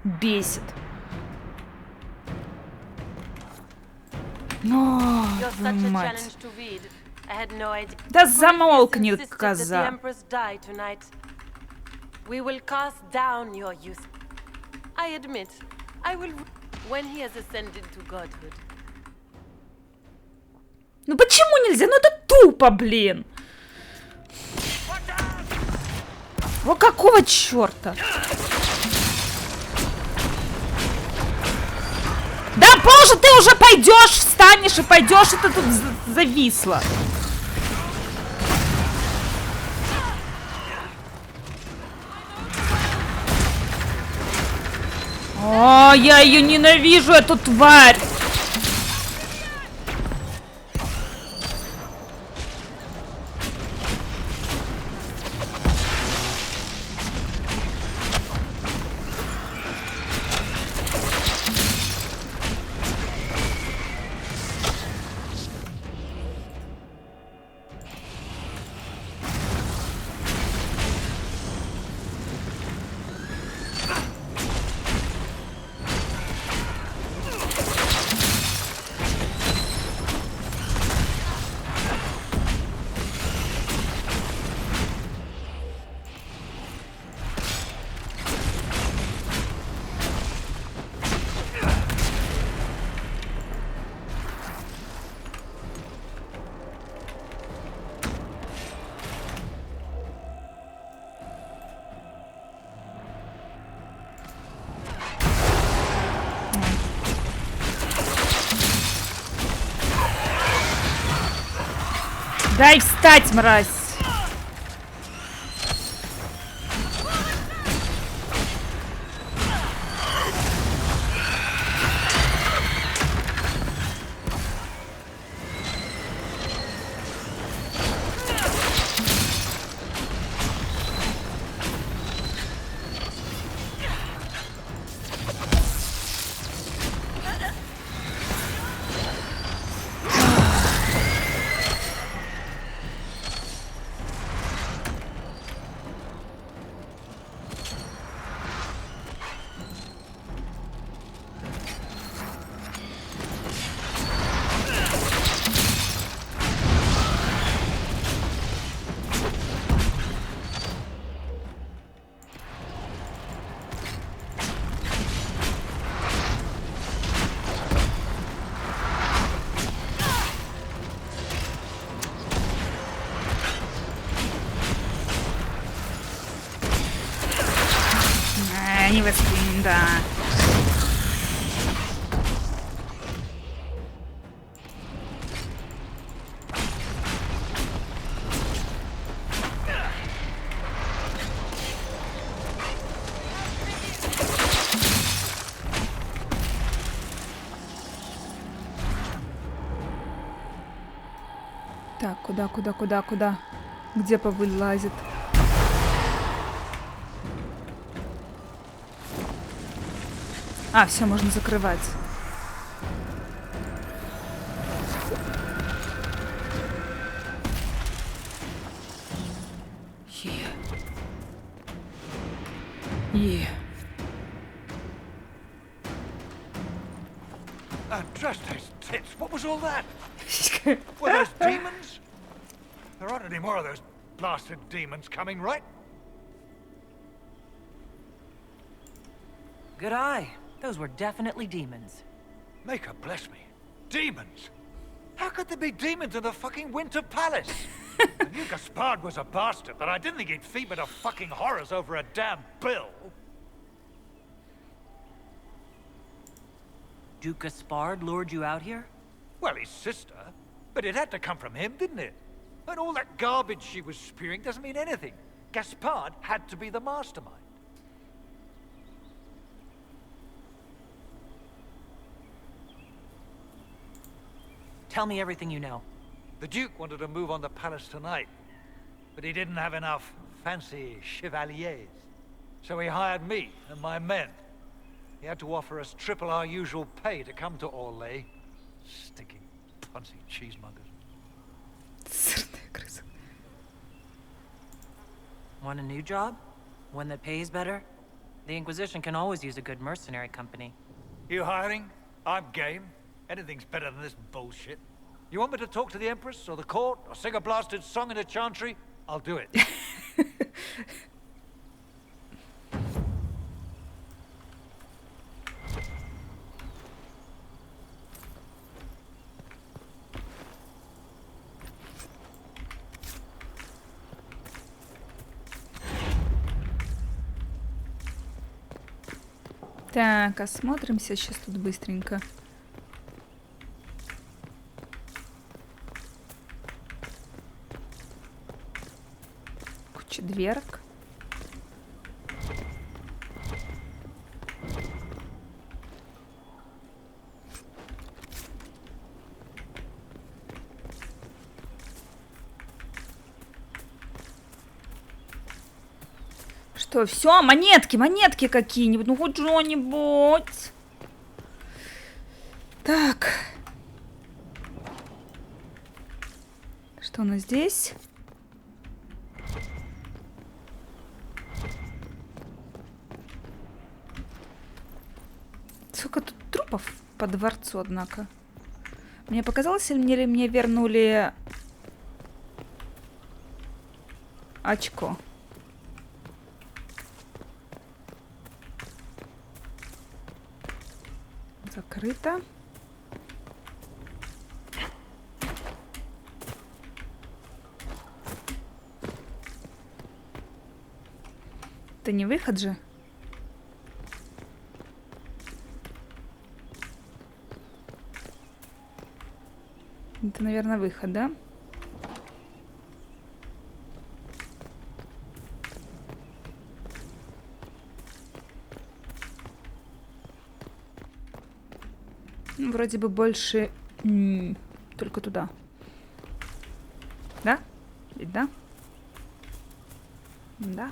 Бесит. Мать. Да замолкни, коза. Ну почему нельзя? Ну это тупо, блин. Вот какого черта? Да боже, ты уже пойдешь, встанешь и пойдешь, и ты тут зависла. О, я ее ненавижу, эту тварь. Дай встать, мразь! Не воспринимаю, да. Так, куда? Где повылазит? А, все, можно закрывать. Trust those tits. What was all that? Were those demons? There aren't any more of those blasted demons coming, right? Good eye. Those were definitely demons. Maker bless me. Demons? How could there be demons in the fucking Winter Palace? I knew Gaspard was a bastard, but I didn't think he'd feed me to fucking horrors over a damn bill. Duke Gaspard lured you out here? Well, his sister. But it had to come from him, didn't it? And all that garbage she was spewing doesn't mean anything. Gaspard had to be the mastermind. Tell me everything you know. The Duke wanted to move on the palace tonight, but he didn't have enough fancy chevaliers. So he hired me and my men. He had to offer us triple our usual pay to come to Orlais. Stinking punsy cheesemongers. Want a new job? One that pays better? The Inquisition can always use a good mercenary company. You hiring? I'm game. Anything's better than this bullshit. You want me to talk to the Empress or the court or sing a blasted song in a chantry? I'll do it. Так, осмотримся сейчас тут быстренько. Куча дверок. Что, все, монетки какие-нибудь, ну хоть что-нибудь. Так. Что у нас здесь? Сколько тут трупов по дворцу, однако. Мне показалось, или мне вернули очко? Закрыто. Это не выход же? Это, наверное, выход, да? Ну, вроде бы больше... только туда. Да? Ведь да? Да.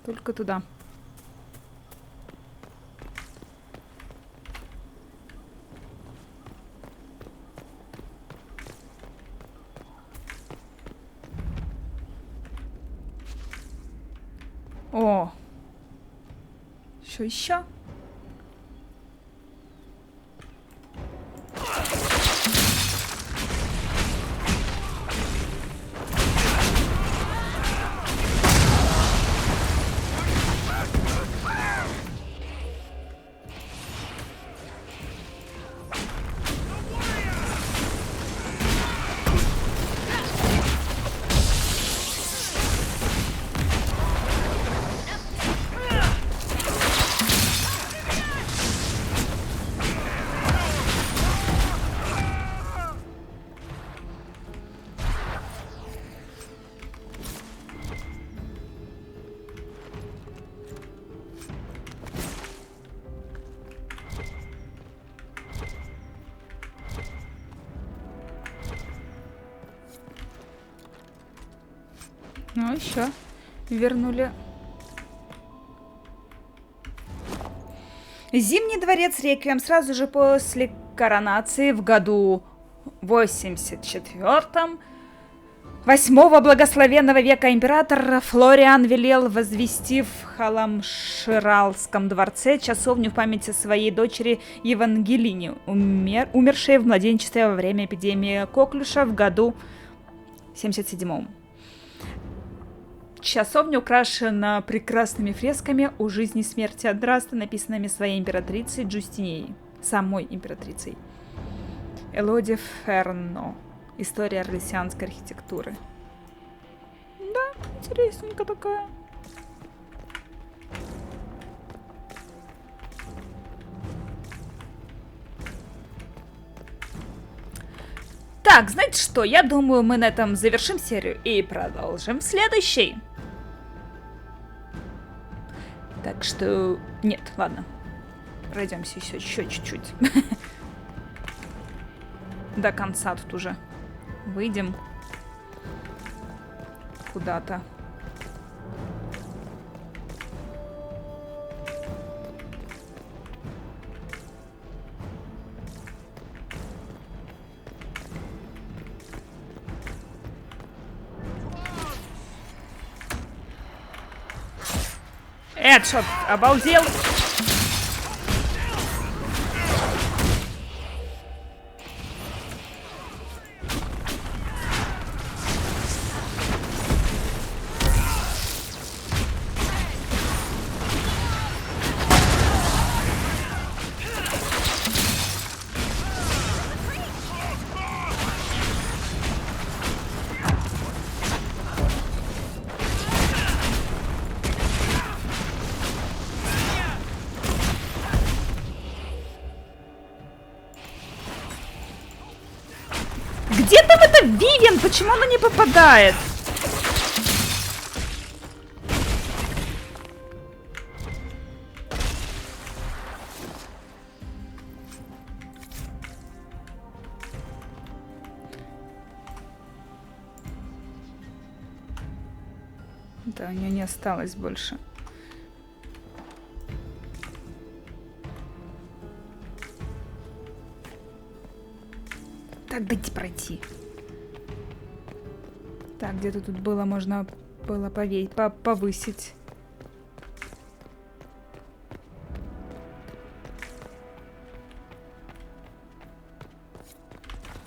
Только туда. О! Еще. Ну, еще вернули. Зимний дворец Реквием сразу же после коронации в году 84-м 8-го благословенного века император Флориан велел возвести в Халамширалском дворце часовню в память о своей дочери Евангелине, умершей в младенчестве во время эпидемии коклюша в году 77-м. Часовня украшена прекрасными фресками о жизни и смерти Адраста, написанными своей императрицей Джустинией, самой императрицей. Элоди Ферно. История орлеансской архитектуры. Да, интересненько такая. Так, знаете что? Я думаю, мы на этом завершим серию и продолжим в следующей. Так что... Нет, ладно. Пройдемся еще чуть-чуть. до конца тут уже. Выйдем куда-то. Что, обалдел? Где там эта Вивиан? Почему она не попадает? Да, у нее не осталось больше. Так, дайте пройти. Так, где-то тут было, можно было повысить.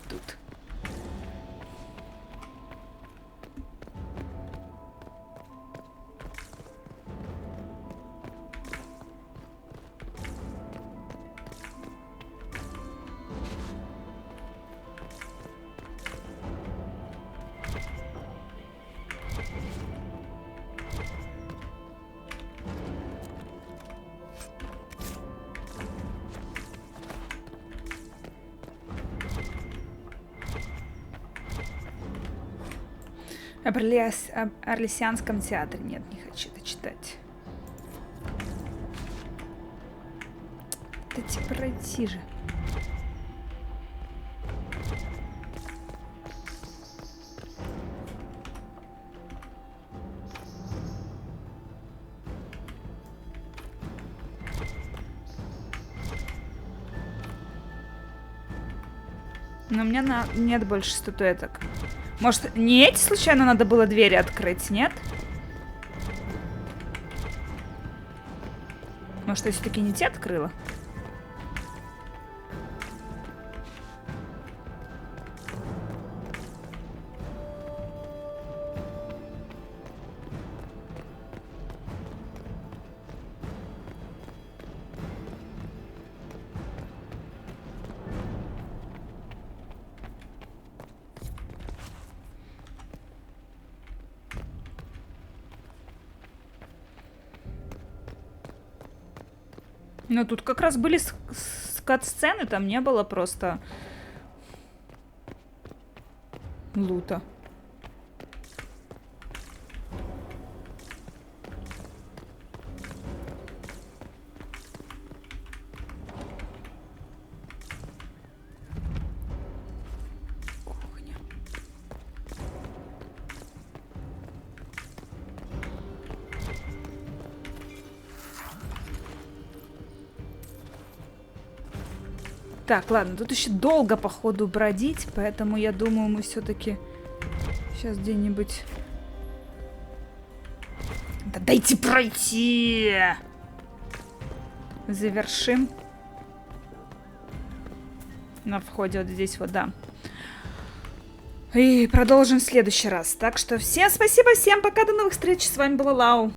Тут. Об Орлеанском театре. Нет, не хочу это читать. Дайте пройти же. Но у меня нет больше статуэток. Может, не эти случайно надо было двери открыть, нет? Может, я все-таки не те открыла? Ну, тут как раз были кат-сцены, там не было просто лута. Так, ладно, тут еще долго, походу, бродить, поэтому я думаю, мы все-таки сейчас где-нибудь... Да дайте пройти! Завершим. На входе вот здесь вот, да. И продолжим в следующий раз. Так что всем спасибо, всем пока, до новых встреч. С вами была Лау.